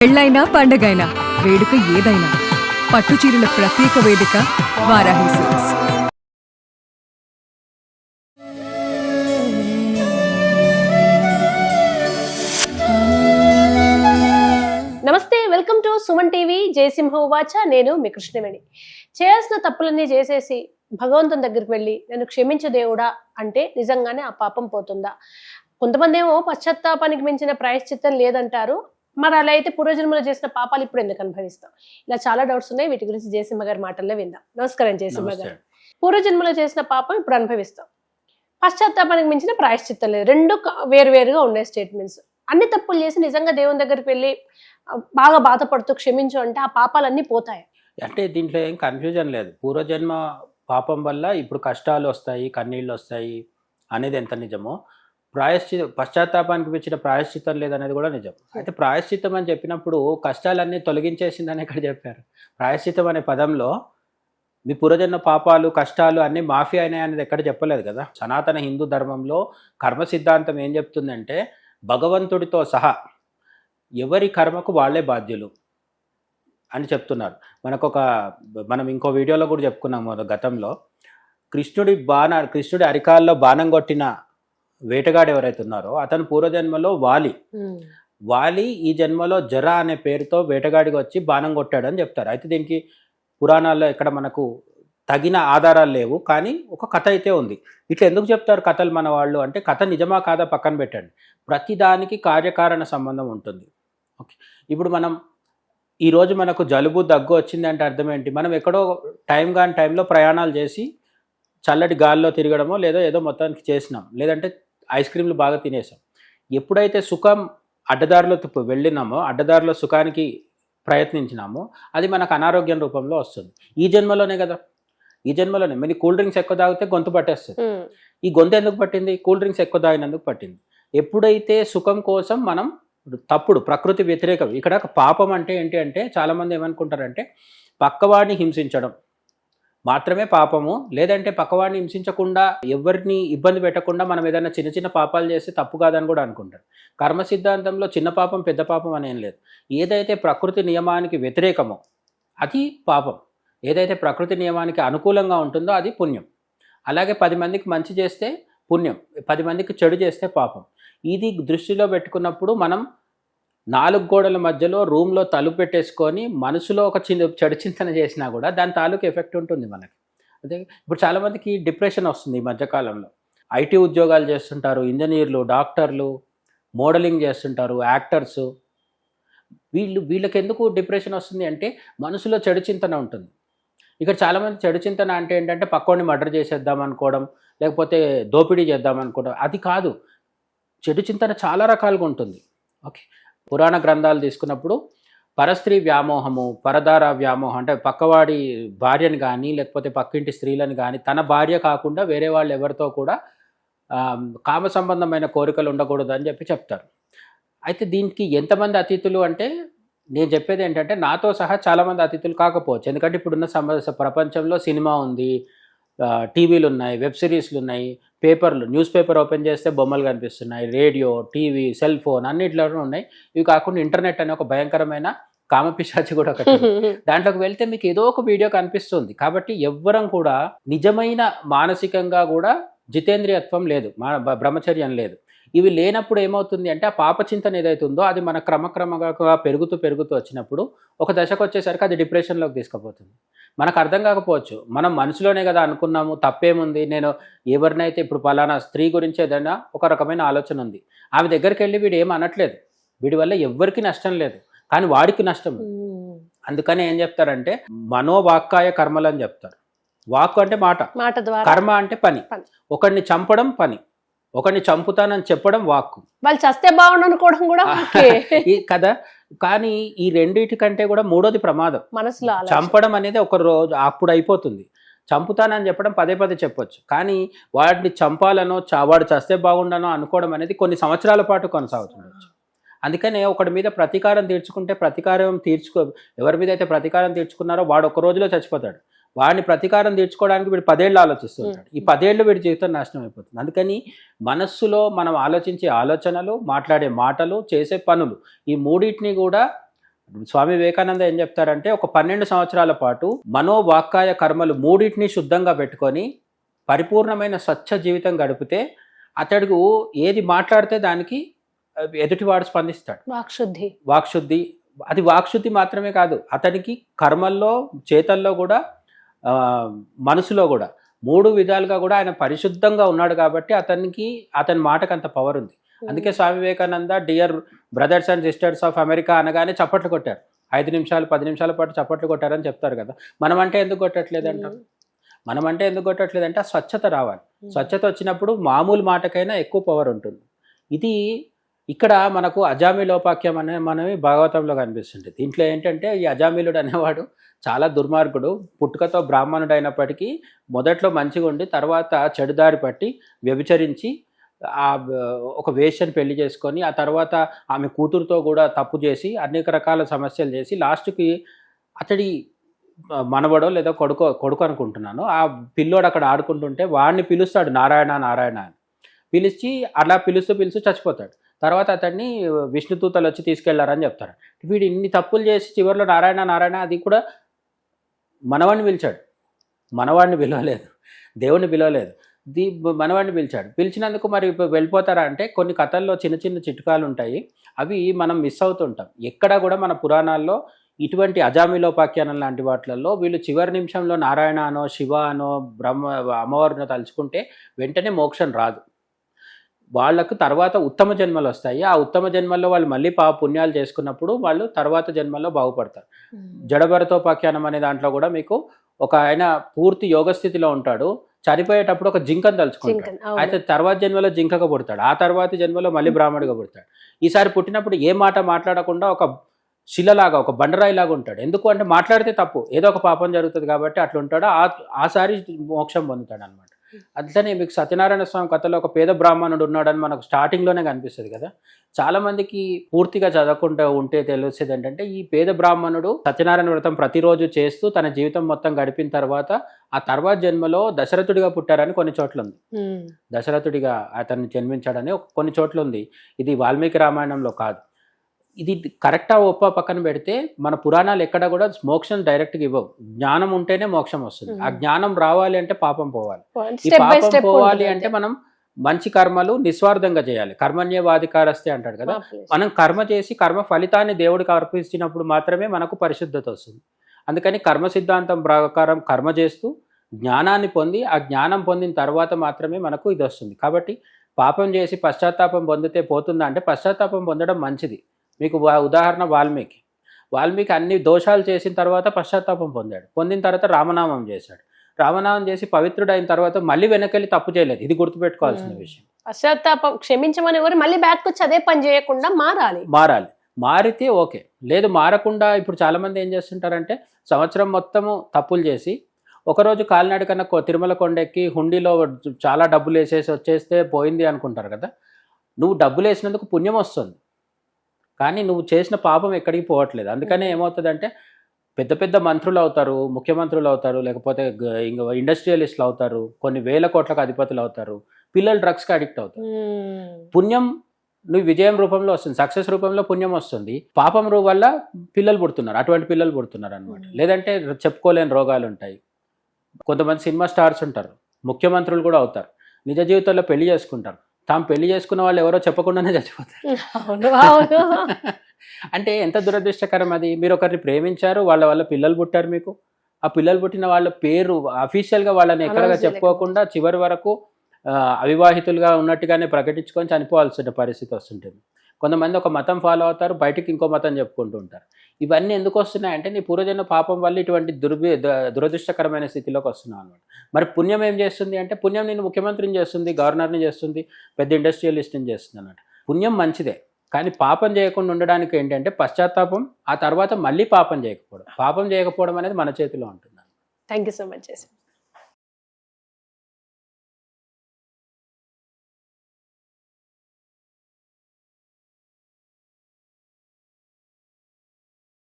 పెళ్ళైనా పండగైనా వేడుక ఏదైనా పట్టుచీరల ప్రత్యేక వేదిక వారాహి సిల్క్స్. నమస్తే, welcome to Suman TV. Jayasimha ఉవాచ. నేను మీ కృష్ణవేణి. చేయాల్సిన తప్పులన్నీ చేసేసి భగవంతుని దగ్గరికి వెళ్ళి నన్ను క్షమించు దేవుడా అంటే నిజంగానే ఆ పాపం పోతుందా? కొంతమంది ఏమో పశ్చాత్తాపానికి మించిన ప్రాయశ్చిత్తం లేదంటారు. మరి అలా అయితే పూర్వజన్మలో చేసిన పాపాలు ఇప్పుడు ఎందుకు అనుభవిస్తాం? ఇలా చాలా డౌట్స్ ఉన్నాయి. వీటి గురించి జయసింహ గారి మాటల్లో విందాం. నమస్కారం జయసింహ గారు. పూర్వజన్మలో చేసిన పాపం ఇప్పుడు అనుభవిస్తాం, పశ్చాత్తాపానికి మించిన ప్రాయశ్చిత్తం లేదు, రెండు వేరువేరుగా ఉన్నాయి స్టేట్మెంట్స్. అన్ని తప్పులు చేసి నిజంగా దేవుని దగ్గరికి వెళ్ళి బాగా బాధపడుతూ క్షమించు అంటే ఆ పాపాలన్నీ పోతాయి అంటే దీంట్లో ఏం కన్ఫ్యూజన్ లేదు. పూర్వజన్మ పాపం వల్ల ఇప్పుడు కష్టాలు వస్తాయి, కన్నీళ్ళు వస్తాయి అనేది ఎంత నిజమో, పశ్చాత్తాపానికి మించిన ప్రాయశ్చిత్తం లేదనేది కూడా నిజం. అయితే ప్రాయశ్చిత్తం అని చెప్పినప్పుడు కష్టాలన్నీ తొలగించేసిందని ఎక్కడ చెప్పారు? ప్రాయశ్చిత్తం అనే పదంలో మీ పూర్వజన్మ పాపాలు కష్టాలు అన్నీ మాఫీ అయినాయి అనేది ఎక్కడ చెప్పలేదు కదా. సనాతన హిందూ ధర్మంలో కర్మ సిద్ధాంతం ఏం చెప్తుందంటే, భగవంతుడితో సహా ఎవరి కర్మకు వాళ్ళే బాధ్యులు అని చెప్తున్నారు. మనం ఇంకో వీడియోలో కూడా చెప్పుకున్నాము గతంలో. కృష్ణుడి అరికాల్లో బాణం కొట్టిన వేటగాడు ఎవరైతే ఉన్నారో అతను పూర్వజన్మలో వాలి ఈ జన్మలో జర అనే పేరుతో వేటగాడికి వచ్చి బాణం కొట్టాడు అని చెప్తారు. అయితే దీనికి పురాణాల్లో ఎక్కడ మనకు తగిన ఆధారాలు లేవు, కానీ ఒక కథ అయితే ఉంది. ఇట్లా ఎందుకు చెప్తారు కథలు మన వాళ్ళు అంటే, కథ నిజమా కాదా పక్కన పెట్టండి, ప్రతిదానికి కార్యకారణ సంబంధం ఉంటుంది. ఓకే, ఇప్పుడు ఈరోజు మనకు జలుబు దగ్గు వచ్చింది అంటే అర్థం ఏంటి? మనం ఎక్కడో కాని టైంలో ప్రయాణాలు చేసి చల్లటి గాల్లో తిరగడమో ఏదో మొత్తానికి చేసినాం, లేదంటే ఐస్ క్రీమ్లు బాగా తినేసాం. ఎప్పుడైతే సుఖం అడ్డదారిలో వెళ్ళినామో, అడ్డదారిలో సుఖానికి ప్రయత్నించినామో అది మనకు అనారోగ్యం రూపంలో వస్తుంది. ఈ జన్మలోనే కదా, ఈ జన్మలోనే. మరి కూల్ డ్రింక్స్ ఎక్కువ తాగితే గొంతు పట్టేస్తుంది. ఈ గొంతు ఎందుకు పట్టింది? కూల్ డ్రింక్స్ ఎక్కువ తాగినందుకు పట్టింది. ఎప్పుడైతే సుఖం కోసం మనం తప్పుడు, ప్రకృతి వ్యతిరేకం. ఇక్కడ పాపం అంటే ఏంటి అంటే, చాలామంది ఏమనుకుంటారంటే పక్కవాడిని హింసించడం మాత్రమే పాపము, లేదంటే పక్కవాడిని హింసించకుండా ఎవరిని ఇబ్బంది పెట్టకుండా మనం ఏదైనా చిన్న చిన్న పాపాలు చేస్తే తప్పు కాదని కూడా అనుకుంటారు. కర్మ సిద్ధాంతంలో చిన్న పాపం పెద్ద పాపం అనేం లేదు. ఏదైతే ప్రకృతి నియమానికి వ్యతిరేకమో అది పాపం, ఏదైతే ప్రకృతి నియమానికి అనుకూలంగా ఉంటుందో అది పుణ్యం. అలాగే 10 మందికి మంచి చేస్తే పుణ్యం, 10 మందికి చెడు చేస్తే పాపం. ఇది దృష్టిలో పెట్టుకున్నప్పుడు మనం 4 గోడల మధ్యలో రూమ్లో తలుపు పెట్టేసుకొని మనసులో ఒక చెడు చింతన చేసినా కూడా దాని తాలూకు ఎఫెక్ట్ ఉంటుంది మనకి. అదే ఇప్పుడు చాలామందికి డిప్రెషన్ వస్తుంది ఈ మధ్యకాలంలో. ఐటీ ఉద్యోగాలు చేస్తుంటారు, ఇంజనీర్లు, డాక్టర్లు, మోడలింగ్ చేస్తుంటారు, యాక్టర్సు. వీళ్ళకి ఎందుకు డిప్రెషన్ వస్తుంది అంటే మనసులో చెడు చింతన ఉంటుంది. ఇక్కడ చాలామంది చెడు చింతన అంటే ఏంటంటే పక్కోడిని మర్డర్ చేసేద్దాం అనుకోవడం, లేకపోతే దోపిడీ చేద్దాం అనుకోవడం. అది కాదు, చెడు చింతన చాలా రకాలుగా ఉంటుంది. ఓకే, పురాణ గ్రంథాలు తీసుకున్నప్పుడు పరస్త్రీ వ్యామోహము, పరదార వ్యామోహం అంటే పక్కవాడి భార్యని కానీ లేకపోతే పక్కింటి స్త్రీలను కానీ తన భార్య కాకుండా వేరే వాళ్ళు ఎవరితో కూడా కామ సంబంధమైన కోరికలు ఉండకూడదు అని చెప్తారు. అయితే దీనికి ఎంతమంది అతిథులు అంటే, నేను చెప్పేది ఏంటంటే నాతో సహా చాలామంది అతిథులు కాకపోవచ్చు. ఎందుకంటే ఇప్పుడున్న ప్రపంచంలో సినిమా ఉంది, టీవీలు ఉన్నాయి, వెబ్ సిరీస్లు ఉన్నాయి, పేపర్లు, న్యూస్ పేపర్ ఓపెన్ చేస్తే బొమ్మలు కనిపిస్తున్నాయి, రేడియో, టీవీ, సెల్ ఫోన్ అన్నిట్లోనూ ఉన్నాయి. ఇవి కాకుండా ఇంటర్నెట్ అనే ఒక భయంకరమైన కామపిశాచి కూడా ఒకటి. దాంట్లోకి వెళ్తే మీకు ఏదో ఒక వీడియో కనిపిస్తుంది. కాబట్టి ఎవ్వరం కూడా నిజమైన మానసికంగా కూడా జితేంద్రియత్వం లేదు, బ్రహ్మచర్యం లేదు. ఇవి లేనప్పుడు ఏమవుతుంది అంటే ఆ పాపచింతన ఏదైతే ఉందో అది మన క్రమక్రమంగా పెరుగుతూ వచ్చినప్పుడు ఒక దశకు వచ్చేసరికి అది డిప్రెషన్లోకి తీసుకుపోతుంది. మనకు అర్థం కాకపోవచ్చు, మనం మనసులోనే కదా అనుకున్నాము, తప్పేముంది, నేను ఎవరినైతే ఇప్పుడు పలానా స్త్రీ గురించి ఏదైనా ఒక రకమైన ఆలోచన ఉంది, ఆమె దగ్గరికి వెళ్ళి వీడు ఏం అనట్లేదు, వీడి వల్ల ఎవ్వరికి నష్టం లేదు, కానీ వాడికి నష్టం. అందుకని ఏం చెప్తారంటే మనోవాక్కాయ కర్మలు అని చెప్తారు. వాక్కు అంటే మాట, కర్మ అంటే పని. ఒకడిని చంపడం పని, ఒకరిని చంపుతానని చెప్పడం వాక్కు. వాళ్ళు చస్తే బాగుండు అనుకోవడం కూడా కదా. కానీ ఈ రెండింటి కంటే కూడా మూడోది ప్రమాదం. మనసులో చంపడం అనేది ఒక రోజు అప్పుడు అయిపోతుంది, చంపుతానని చెప్పడం పదే చెప్పొచ్చు, కానీ వాడిని చంపాలనో వాడు చస్తే బాగుండనో అనుకోవడం అనేది కొన్ని సంవత్సరాల పాటు కొనసాగుతుండొచ్చు. అందుకనే ఒకటి మీద ప్రతీకారం తీర్చుకుంటే ఎవరి మీద అయితే ప్రతీకారం తీర్చుకున్నారో వాడు ఒక రోజులో చచ్చిపోతాడు. వాడిని ప్రతీకారం తీర్చుకోవడానికి వీడు 10 ఏళ్ళు ఆలోచిస్తుంటాడు. ఈ 10 ఏళ్ళు వీడి జీవితం నాశనం అయిపోతుంది. అందుకని మనస్సులో మనం ఆలోచించే ఆలోచనలు, మాట్లాడే మాటలు, చేసే పనులు, ఈ మూడింటిని కూడా స్వామి వివేకానంద ఏం చెప్తారంటే ఒక 12 సంవత్సరాల పాటు మనోవాక్కాయ కర్మలు మూడింటిని శుద్ధంగా పెట్టుకొని పరిపూర్ణమైన స్వచ్ఛ జీవితం గడిపితే అతడు ఏది మాట్లాడితే దానికి ఎదుటివాడు స్పందిస్తాడు. వాక్శుద్ధి అది వాక్శుద్ధి మాత్రమే కాదు, అతనికి కర్మల్లో చేతల్లో కూడా మనసులో కూడా 3 విధాలుగా కూడా ఆయన పరిశుద్ధంగా ఉన్నాడు కాబట్టి అతని మాటకు అంత పవర్ ఉంది. అందుకే Swami Vivekananda dear brothers and sisters of America అనగానే చప్పట్లు కొట్టారు. 5 నిమిషాలు 10 నిమిషాల పాటు చప్పట్లు కొట్టారని చెప్తారు కదా. మనం అంటే ఎందుకు కొట్టట్లేదంటాం? మనం అంటే ఎందుకు కొట్టట్లేదంటే ఆ స్వచ్ఛత రావాలి. స్వచ్ఛత వచ్చినప్పుడు మామూలు మాటకైనా ఎక్కువ పవర్ ఉంటుంది. ఇది ఇక్కడ మనకు అజామిలోపాఖ్యం అనే మనవి భాగవతంలో కనిపిస్తుంది. దీంట్లో ఏంటంటే ఈ అజామిలుడు అనేవాడు చాలా దుర్మార్గుడు, పుట్టుకతో బ్రాహ్మణుడు అయినప్పటికీ మొదట్లో మంచిగా ఉండి తర్వాత చెడుదారి పట్టి వ్యభిచరించి ఒక వేశ్యను పెళ్లి చేసుకొని ఆ తర్వాత ఆమె కూతురుతో కూడా తప్పు చేసి అనేక రకాల సమస్యలు చేసి లాస్ట్కి అతడి మనవడో లేదా కొడుకు అనుకుంటున్నాను, ఆ పిల్లోడు అక్కడ ఆడుకుంటుంటే వాడిని పిలుస్తాడు నారాయణ నారాయణ అని. పిలిచి అలా పిలుస్తూ చచ్చిపోతాడు. తర్వాత అతన్ని విష్ణుదూతలు వచ్చి తీసుకెళ్లారని చెప్తారు. వీడు ఇన్ని తప్పులు చేసి చివరిలో నారాయణ నారాయణ, అది కూడా మనవాడిని పిలిచాడు, మనవాడిని పిలవలేదు, దేవుడిని పిలవలేదు, మనవాడిని పిలిచాడు. పిలిచినందుకు మరి వెళ్ళిపోతారా అంటే కొన్ని కథల్లో చిన్న చిన్న చిట్కాలు ఉంటాయి, అవి మనం మిస్ అవుతుంటాం. ఎక్కడ కూడా మన పురాణాల్లో ఇటువంటి అజామిలోపాఖ్యానం లాంటి వాటిల్లో వీళ్ళు చివరి నిమిషంలో నారాయణ అనో శివ అనో అమ్మవారినో తలుచుకుంటే వెంటనే మోక్షం రాదు. వాళ్ళకు తర్వాత ఉత్తమ జన్మలు వస్తాయి. ఆ ఉత్తమ జన్మల్లో వాళ్ళు మళ్ళీ పుణ్యాలు చేసుకున్నప్పుడు వాళ్ళు తర్వాత జన్మల్లో బాగుపడతారు. జడభరతోపాఖ్యానం అనే దాంట్లో కూడా మీకు ఒక ఆయన పూర్తి యోగస్థితిలో ఉంటాడు, చనిపోయేటప్పుడు ఒక జింకను తలుచుకుంటాడు. అయితే తర్వాత జన్మలో జింకగా పుడతాడు, ఆ తర్వాత జన్మలో మళ్ళీ బ్రాహ్మణుడిగా పుడతాడు. ఈసారి పుట్టినప్పుడు ఏ మాట మాట్లాడకుండా ఒక శిలలాగా ఒక బండరాయిలాగా ఉంటాడు. ఎందుకు అంటే మాట్లాడితే తప్పు, ఏదో ఒక పాపం జరుగుతుంది కాబట్టి అట్లా ఉంటాడు. ఆసారి మోక్షం పొందుతాడు అనమాట. అట్లనే మీకు సత్యనారాయణ స్వామి కథలో ఒక పేద బ్రాహ్మణుడు ఉన్నాడని మనకు స్టార్టింగ్లోనే కనిపిస్తుంది కదా. చాలామందికి పూర్తిగా చదవకుండా ఉంటే తెలిసేది ఏంటంటే ఈ పేద బ్రాహ్మణుడు సత్యనారాయణ వ్రతం ప్రతిరోజు చేస్తూ తన జీవితం మొత్తం గడిపిన తర్వాత ఆ తర్వాత జన్మలో దశరథుడిగా పుట్టారని కొన్ని చోట్ల ఉంది. దశరథుడిగా అతన్ని జన్మించాడని కొన్ని చోట్ల ఉంది. ఇది వాల్మీకి రామాయణంలో కాదు. ఇది కరెక్టా ఒప్ప పక్కన పెడితే మన పురాణాలు ఎక్కడ కూడా మోక్షం డైరెక్ట్గా ఇవ్వవు. జ్ఞానం ఉంటేనే మోక్షం వస్తుంది. ఆ జ్ఞానం రావాలి అంటే పాపం పోవాలి. ఈ పాపం పోవాలి అంటే మనం మంచి కర్మలు నిస్వార్థంగా చేయాలి. కర్మణ్యవాధికారస్తే అంటాడు కదా. మనం కర్మ చేసి కర్మ ఫలితాన్ని దేవుడికి అర్పించినప్పుడు మాత్రమే మనకు పరిశుద్ధత వస్తుంది. అందుకని కర్మ సిద్ధాంతం ప్రకారం కర్మ చేస్తూ జ్ఞానాన్ని పొంది ఆ జ్ఞానం పొందిన తర్వాత మాత్రమే మనకు ఇది వస్తుంది. కాబట్టి పాపం చేసి పశ్చాత్తాపం పొందితే పోతుందా అంటే పశ్చాత్తాపం పొందడం మంచిది. మీకు ఉదాహరణ వాల్మీకి అన్ని దోషాలు చేసిన తర్వాత పశ్చాత్తాపం పొందాడు. పొందిన తర్వాత రామనామం చేశాడు. రామనామం చేసి పవిత్రుడైన తర్వాత మళ్ళీ వెనకెళ్ళి తప్పు చేయలేదు. ఇది గుర్తుపెట్టుకోవాల్సిన విషయం. పశ్చాత్తాపం క్షమించమని ఎవరు మళ్ళీ బ్యాక్ వచ్చి అదే పని చేయకుండా మారాలి. మారితే ఓకే, లేదు మారకుండా ఇప్పుడు చాలా మంది ఏం చేస్తుంటారంటే సంవత్సరం మొత్తము తప్పులు చేసి ఒకరోజు కాలినడకన్నా తిరుమల కొండెక్కి హుండీలో చాలా డబ్బులు వేసేసి వచ్చేస్తే పోయింది అనుకుంటారు కదా. నువ్వు డబ్బులు వేసినందుకు పుణ్యం వస్తుంది, కానీ నువ్వు చేసిన పాపం ఎక్కడికి పోవట్లేదు. అందుకనే ఏమవుతుందంటే పెద్ద పెద్ద మంత్రులు అవుతారు, ముఖ్యమంత్రులు అవుతారు, లేకపోతే ఇంకా ఇండస్ట్రియలిస్టులు అవుతారు, కొన్ని వేల కోట్లకు అధిపతులు అవుతారు, పిల్లలు డ్రగ్స్కి అడిక్ట్ అవుతారు. పుణ్యం నువ్వు విజయం రూపంలో వస్తుంది, సక్సెస్ రూపంలో పుణ్యం వస్తుంది, పాపం వల్ల పిల్లలు పుడుతున్నారు, అటువంటి పిల్లలు పుడుతున్నారు అనమాట. లేదంటే చెప్పుకోలేని రోగాలు ఉంటాయి. కొంతమంది సినిమా స్టార్స్ ఉంటారు, ముఖ్యమంత్రులు కూడా అవుతారు, నిజ జీవితంలో పెళ్లి చేసుకుంటారు, తాము పెళ్లి చేసుకున్న వాళ్ళు ఎవరో చెప్పకుండానే చచ్చిపోతారు. అంటే ఎంత దురదృష్టకరం అది. మీరు ఒకరిని ప్రేమించారు, వాళ్ళ పిల్లలు పుట్టారు, మీకు ఆ పిల్లలు పుట్టిన వాళ్ళ పేరు అఫీషియల్గా వాళ్ళని ఎక్కడగా చెప్పుకోకుండా చివరి వరకు అవివాహితులుగా ఉన్నట్టుగానే ప్రకటించుకొని చనిపోవాల్సిన పరిస్థితి వస్తుంటుంది. కొంతమంది ఒక మతం ఫాలో అవుతారు, బయటికి ఇంకో మతం చెప్పుకుంటూ ఉంటారు. ఇవన్నీ ఎందుకు వస్తున్నాయంటే నీ పూర్వజన్మ పాపం వల్ల ఇటువంటి దురదృష్టకరమైన స్థితిలోకి వస్తున్నావు అనమాట. మరి పుణ్యం ఏం చేస్తుంది అంటే పుణ్యం నేను ముఖ్యమంత్రిని చేస్తుంది, గవర్నర్ని చేస్తుంది, పెద్ద ఇండస్ట్రియలిస్ట్ని చేస్తుంది అన్నమాట. పుణ్యం మంచిదే, కానీ పాపం చేయకుండా ఉండడానికి ఏంటంటే పశ్చాత్తాపం, ఆ తర్వాత మళ్ళీ పాపం చేయకపోవడం అనేది మన చేతిలో ఉంటుంది. Thank you so much.